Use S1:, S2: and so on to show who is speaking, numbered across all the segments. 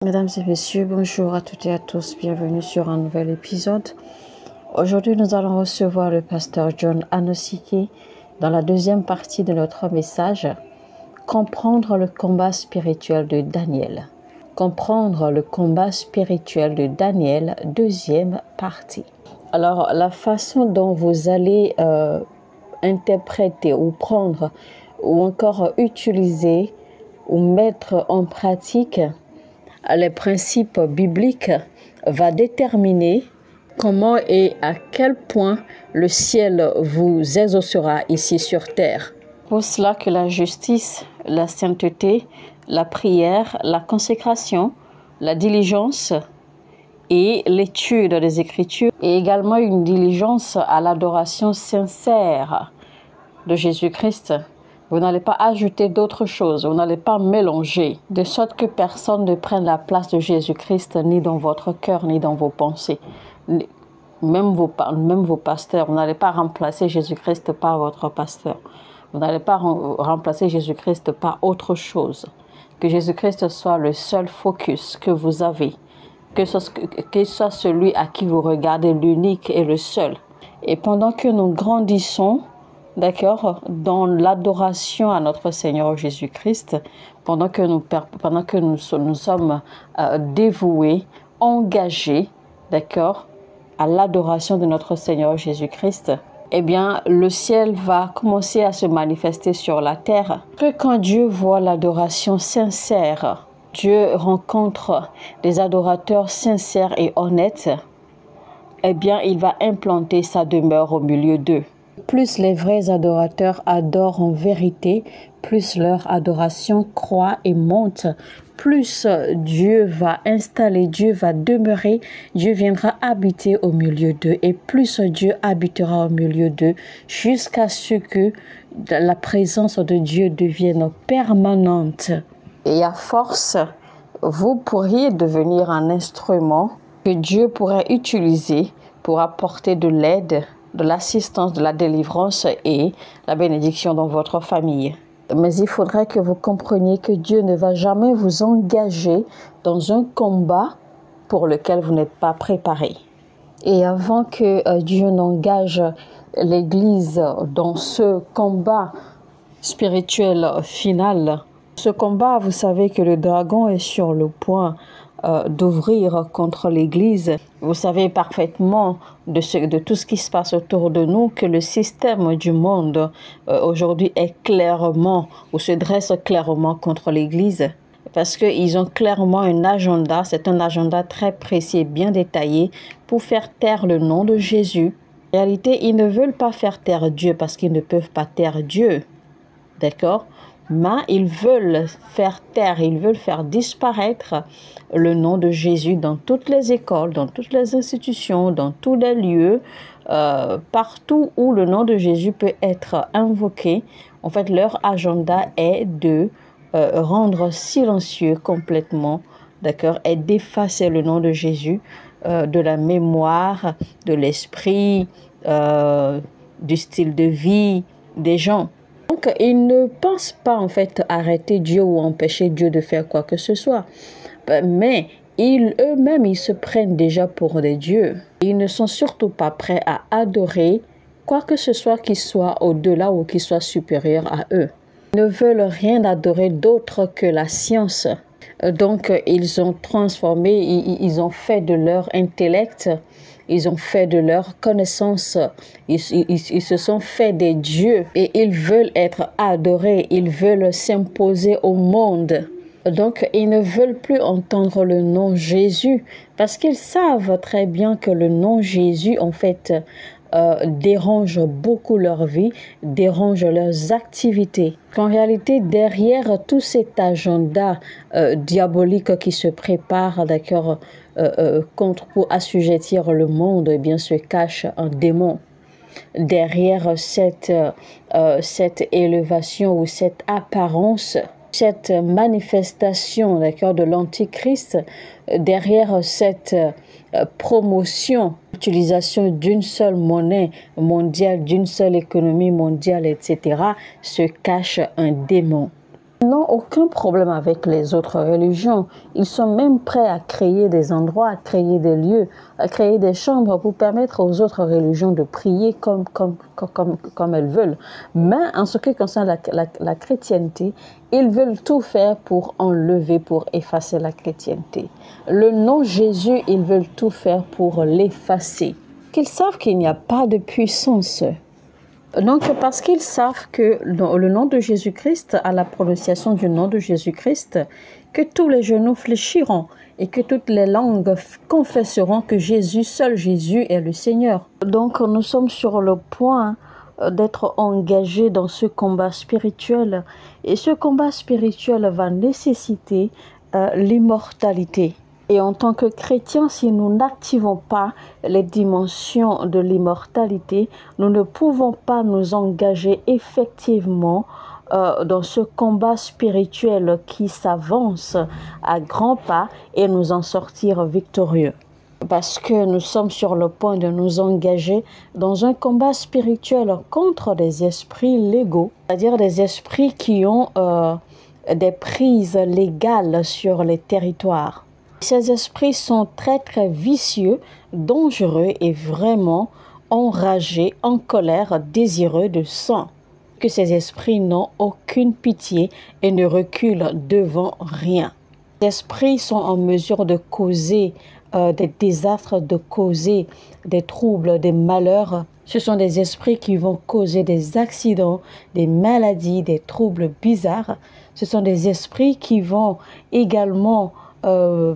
S1: Mesdames et messieurs, bonjour à toutes et à tous, bienvenue sur un nouvel épisode. Aujourd'hui, nous allons recevoir le pasteur John Anosike dans la deuxième partie de notre message, comprendre le combat spirituel de Daniel. Comprendre le combat spirituel de Daniel, deuxième partie. Alors, la façon dont vous allez interpréter ou prendre ou encore utiliser ou mettre en pratique les principes bibliques va déterminer comment et à quel point le ciel vous exaucera ici sur terre. Pour cela que la justice, la sainteté, la prière, la consécration, la diligence et l'étude des Écritures et également une diligence à l'adoration sincère de Jésus-Christ. Vous n'allez pas ajouter d'autres choses, vous n'allez pas mélanger, de sorte que personne ne prenne la place de Jésus-Christ ni dans votre cœur, ni dans vos pensées. Même vos pasteurs, vous n'allez pas remplacer Jésus-Christ par votre pasteur. Vous n'allez pas remplacer Jésus-Christ par autre chose. Que Jésus-Christ soit le seul focus que vous avez. Que ce soit celui à qui vous regardez, l'unique et le seul. Et pendant que nous grandissons, d'accord, dans l'adoration à notre Seigneur Jésus-Christ, pendant que nous sommes dévoués, engagés, d'accord, à l'adoration de notre Seigneur Jésus-Christ, eh bien, le ciel va commencer à se manifester sur la terre. Que quand Dieu voit l'adoration sincère, Dieu rencontre des adorateurs sincères et honnêtes, eh bien, il va implanter sa demeure au milieu d'eux. Plus les vrais adorateurs adorent en vérité, plus leur adoration croît et monte, plus Dieu va installer, Dieu va demeurer, Dieu viendra habiter au milieu d'eux et plus Dieu habitera au milieu d'eux jusqu'à ce que la présence de Dieu devienne permanente. Et à force, vous pourriez devenir un instrument que Dieu pourrait utiliser pour apporter de l'aide, de l'assistance, de la délivrance et la bénédiction dans votre famille. Mais il faudrait que vous compreniez que Dieu ne va jamais vous engager dans un combat pour lequel vous n'êtes pas préparé. Et avant que Dieu n'engage l'Église dans ce combat spirituel final, ce combat, vous savez que le dragon est sur le point d'ouvrir contre l'Église. Vous savez parfaitement de tout ce qui se passe autour de nous que le système du monde aujourd'hui est clairement ou se dresse clairement contre l'Église parce qu'ils ont clairement un agenda, c'est un agenda très précis et bien détaillé pour faire taire le nom de Jésus. En réalité, ils ne veulent pas faire taire Dieu parce qu'ils ne peuvent pas taire Dieu. D'accord ? Mais ils veulent faire taire, ils veulent faire disparaître le nom de Jésus dans toutes les écoles, dans toutes les institutions, dans tous les lieux, partout où le nom de Jésus peut être invoqué. En fait, leur agenda est de rendre silencieux complètement, d'accord, et d'effacer le nom de Jésus de la mémoire, de l'esprit, du style de vie des gens. Donc, ils ne pensent pas en fait arrêter Dieu ou empêcher Dieu de faire quoi que ce soit. Mais eux-mêmes, ils se prennent déjà pour des dieux. Ils ne sont surtout pas prêts à adorer quoi que ce soit qui soit au-delà ou qui soit supérieur à eux. Ils ne veulent rien adorer d'autre que la science. Donc, ils ont transformé, ils ont fait de leur intellect, ils ont fait de leur connaissance, ils se sont fait des dieux et ils veulent être adorés, ils veulent s'imposer au monde. Donc, ils ne veulent plus entendre le nom Jésus parce qu'ils savent très bien que le nom Jésus, en fait, dérange beaucoup leur vie, dérange leurs activités. En réalité, derrière tout cet agenda diabolique qui se prépare, d'accord, pour assujettir le monde, eh bien, se cache un démon. Derrière cette élévation ou cette apparence, cette manifestation, d'accord, de l'Antichrist, derrière cette promotion, l'utilisation d'une seule monnaie mondiale, d'une seule économie mondiale, etc., se cache un démon. Ils n'ont aucun problème avec les autres religions. Ils sont même prêts à créer des endroits, à créer des lieux, à créer des chambres pour permettre aux autres religions de prier comme elles veulent. Mais en ce qui concerne la chrétienté, ils veulent tout faire pour enlever, pour effacer la chrétienté. Le nom Jésus, ils veulent tout faire pour l'effacer. Qu'ils savent qu'il n'y a pas de puissance. Donc, parce qu'ils savent que le nom de Jésus-Christ, à la prononciation du nom de Jésus-Christ, que tous les genoux fléchiront et que toutes les langues confesseront que Jésus, seul Jésus est le Seigneur. Donc, nous sommes sur le point d'être engagés dans ce combat spirituel. Et ce combat spirituel va nécessiter l'immortalité. Et en tant que chrétiens, si nous n'activons pas les dimensions de l'immortalité, nous ne pouvons pas nous engager effectivement dans ce combat spirituel qui s'avance à grands pas et nous en sortir victorieux. Parce que nous sommes sur le point de nous engager dans un combat spirituel contre des esprits légaux, c'est-à-dire des esprits qui ont des prises légales sur les territoires. Ces esprits sont très très vicieux, dangereux et vraiment enragés, en colère, désireux de sang. Que ces esprits n'ont aucune pitié et ne reculent devant rien. Les esprits sont en mesure de causer des désastres, de causer des troubles, des malheurs. Ce sont des esprits qui vont causer des accidents, des maladies, des troubles bizarres. Ce sont des esprits qui vont également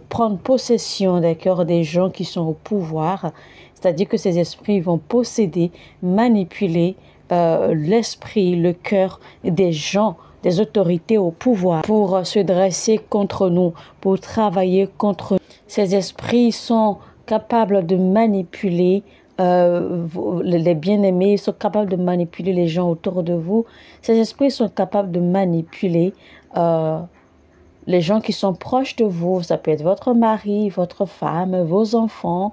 S1: prendre possession des gens qui sont au pouvoir, c'est-à-dire que ces esprits vont posséder, manipuler l'esprit, le cœur des gens, des autorités au pouvoir pour se dresser contre nous, pour travailler contre nous. Ces esprits sont capables de manipuler les bien-aimés, ils sont capables de manipuler les gens autour de vous. Ces esprits sont capables de manipuler les gens qui sont proches de vous. Ça peut être votre mari, votre femme, vos enfants,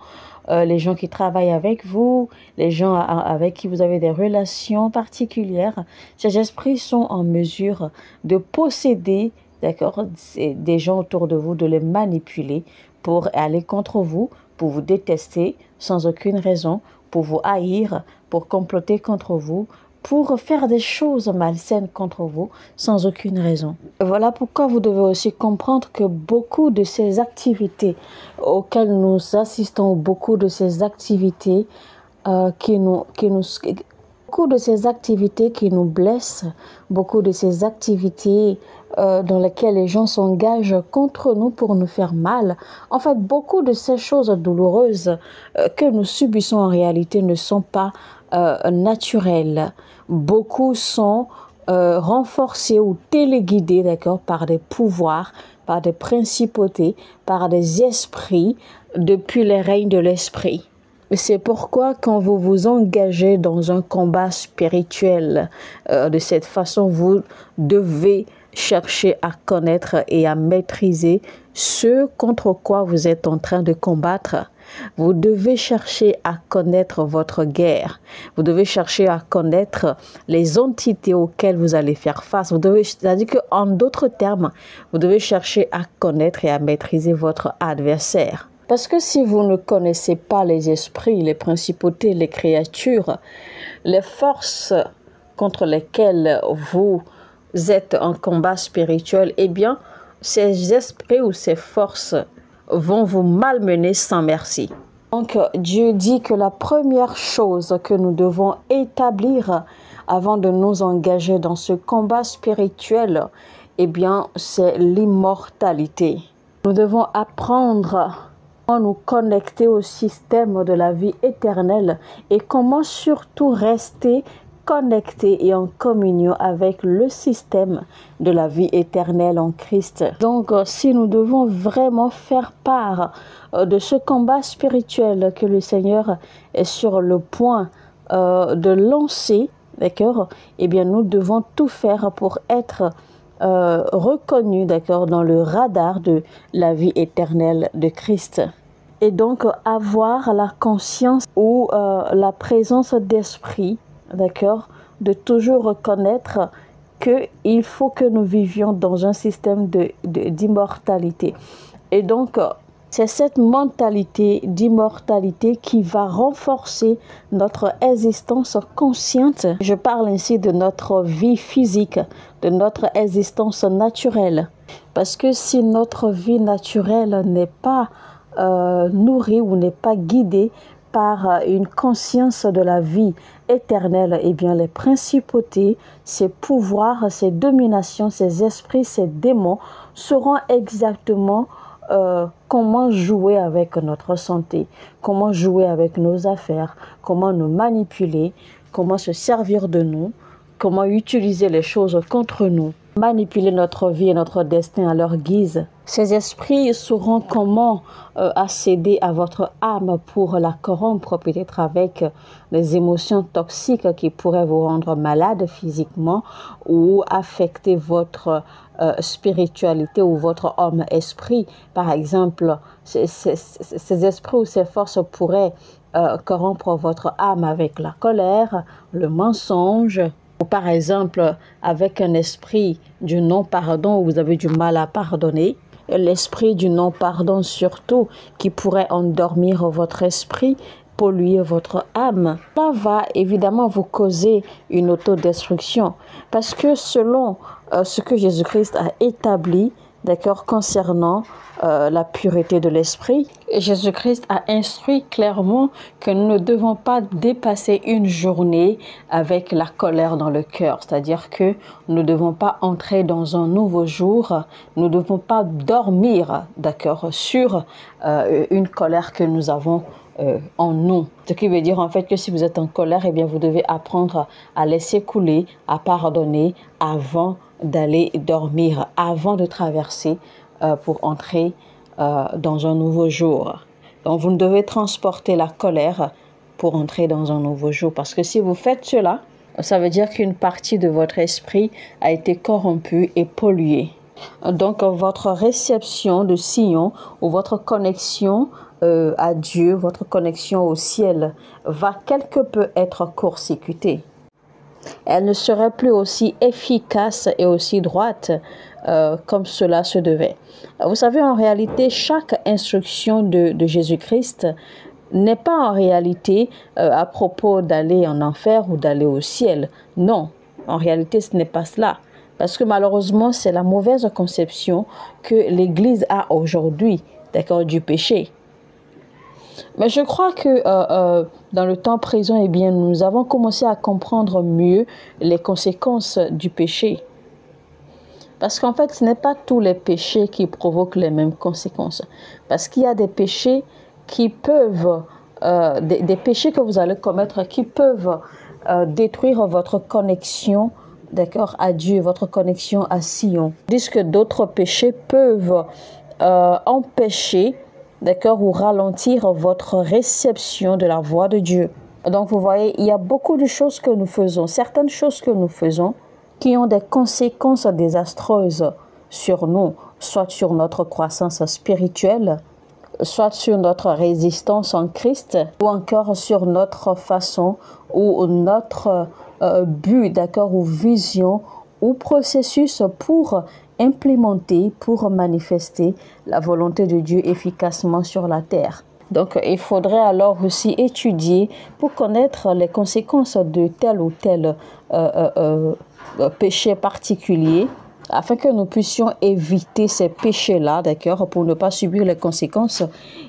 S1: les gens qui travaillent avec vous, les gens avec qui vous avez des relations particulières. Ces esprits sont en mesure de posséder, d'accord, des gens autour de vous, de les manipuler pour aller contre vous, pour vous détester sans aucune raison, pour vous haïr, pour comploter contre vous, pour faire des choses malsaines contre vous sans aucune raison. Voilà pourquoi vous devez aussi comprendre que beaucoup de ces activités auxquelles nous assistons, beaucoup de ces activités beaucoup de ces activités qui nous blessent, beaucoup de ces activités dans lesquelles les gens s'engagent contre nous pour nous faire mal. En fait, beaucoup de ces choses douloureuses que nous subissons en réalité ne sont pas naturelles. Beaucoup sont renforcés ou téléguidés, d'accord, par des pouvoirs, par des principautés, par des esprits depuis les règnes de l'esprit. C'est pourquoi quand vous vous engagez dans un combat spirituel de cette façon, vous devez chercher à connaître et à maîtriser ce contre quoi vous êtes en train de combattre. Vous devez chercher à connaître votre guerre. Vous devez chercher à connaître les entités auxquelles vous allez faire face. C'est-à-dire qu'en d'autres termes, vous devez chercher à connaître et à maîtriser votre adversaire. Parce que si vous ne connaissez pas les esprits, les principautés, les créatures, les forces contre lesquelles vous êtes en combat spirituel, eh bien, ces esprits ou ces forces vont vous malmener sans merci. Donc, Dieu dit que la première chose que nous devons établir avant de nous engager dans ce combat spirituel, eh bien, c'est l'immortalité. Nous devons apprendre à nous connecter au système de la vie éternelle et comment surtout rester connecté et en communion avec le système de la vie éternelle en Christ. Donc, si nous devons vraiment faire part de ce combat spirituel que le Seigneur est sur le point de lancer, d'accord, eh bien, nous devons tout faire pour être reconnus, d'accord, dans le radar de la vie éternelle de Christ. Et donc, avoir la conscience ou la présence d'esprit, d'accord, de toujours reconnaître qu'il faut que nous vivions dans un système d'immortalité. Et donc, c'est cette mentalité d'immortalité qui va renforcer notre existence consciente. Je parle ainsi de notre vie physique, de notre existence naturelle. Parce que si notre vie naturelle n'est pas nourrie ou n'est pas guidée par une conscience de la vie éternelle, eh bien les principautés, ces pouvoirs, ces dominations, ces esprits, ces démons sauront exactement comment jouer avec notre santé, comment jouer avec nos affaires, comment nous manipuler, comment se servir de nous, comment utiliser les choses contre nous, manipuler notre vie et notre destin à leur guise. Ces esprits sauront comment accéder à votre âme pour la corrompre, peut-être avec les émotions toxiques qui pourraient vous rendre malade physiquement ou affecter votre spiritualité ou votre homme-esprit. Par exemple, ces esprits ou ces forces pourraient corrompre votre âme avec la colère, le mensonge, ou par exemple avec un esprit du non-pardon où vous avez du mal à pardonner. L'esprit du non-pardon surtout qui pourrait endormir votre esprit, polluer votre âme. Ça va évidemment vous causer une autodestruction parce que selon ce que Jésus-Christ a établi, d'accord, concernant la pureté de l'esprit, Jésus-Christ a instruit clairement que nous ne devons pas dépasser une journée avec la colère dans le cœur. C'est-à-dire que nous ne devons pas entrer dans un nouveau jour, nous ne devons pas dormir, d'accord, sur une colère que nous avons en nous. Ce qui veut dire en fait que si vous êtes en colère, eh bien vous devez apprendre à laisser couler, à pardonner avant d'aller dormir, avant de traverser pour entrer dans un nouveau jour. Donc vous ne devez transporter la colère pour entrer dans un nouveau jour. Parce que si vous faites cela, ça veut dire qu'une partie de votre esprit a été corrompue et polluée. Donc votre réception de Sion ou votre connexion à Dieu, votre connexion au ciel va quelque peu être court-circuitée. Elle ne serait plus aussi efficace et aussi droite comme cela se devait. Vous savez, en réalité, chaque instruction de Jésus-Christ n'est pas en réalité à propos d'aller en enfer ou d'aller au ciel. Non, en réalité, ce n'est pas cela. Parce que malheureusement, c'est la mauvaise conception que l'Église a aujourd'hui, d'accord, du péché. Mais je crois que dans le temps présent, eh bien, nous avons commencé à comprendre mieux les conséquences du péché. Parce qu'en fait, ce n'est pas tous les péchés qui provoquent les mêmes conséquences. Parce qu'il y a des péchés qui peuvent, des péchés que vous allez commettre qui peuvent détruire votre connexion, d'accord, à Dieu, votre connexion à Sion. Tandis que d'autres péchés peuvent empêcher, d'accord, ou ralentir votre réception de la voix de Dieu. Donc, vous voyez, il y a beaucoup de choses que nous faisons, certaines choses que nous faisons qui ont des conséquences désastreuses sur nous, soit sur notre croissance spirituelle, soit sur notre résistance en Christ, ou encore sur notre façon ou notre but, d'accord, ou vision, ou processus pour implémenter, pour manifester la volonté de Dieu efficacement sur la terre. Donc, il faudrait alors aussi étudier pour connaître les conséquences de tel ou tel péché particulier, afin que nous puissions éviter ces péchés-là, d'accord, pour ne pas subir les conséquences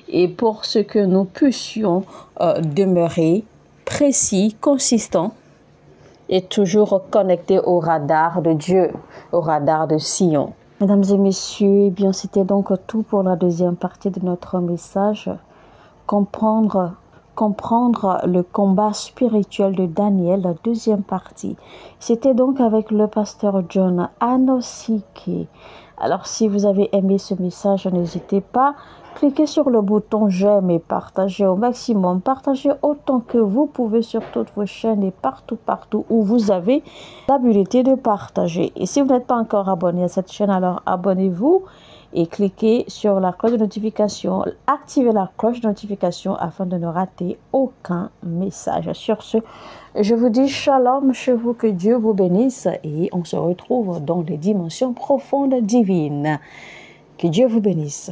S1: et pour ce que nous puissions demeurer précis, consistants et toujours connectés au radar de Dieu, au radar de Sion. Mesdames et messieurs, eh bien, c'était donc tout pour la deuxième partie de notre message. Comprendre le combat spirituel de Daniel, la deuxième partie. C'était donc avec le pasteur John Anosike. Alors, si vous avez aimé ce message, n'hésitez pas, cliquez sur le bouton j'aime et partagez au maximum. Partagez autant que vous pouvez sur toutes vos chaînes et partout où vous avez l'habilité de partager. Et si vous n'êtes pas encore abonné à cette chaîne, alors abonnez-vous et cliquez sur la cloche de notification, activez la cloche de notification afin de ne rater aucun message. Sur ce, je vous dis shalom chez vous, que Dieu vous bénisse et on se retrouve dans les dimensions profondes divines. Que Dieu vous bénisse.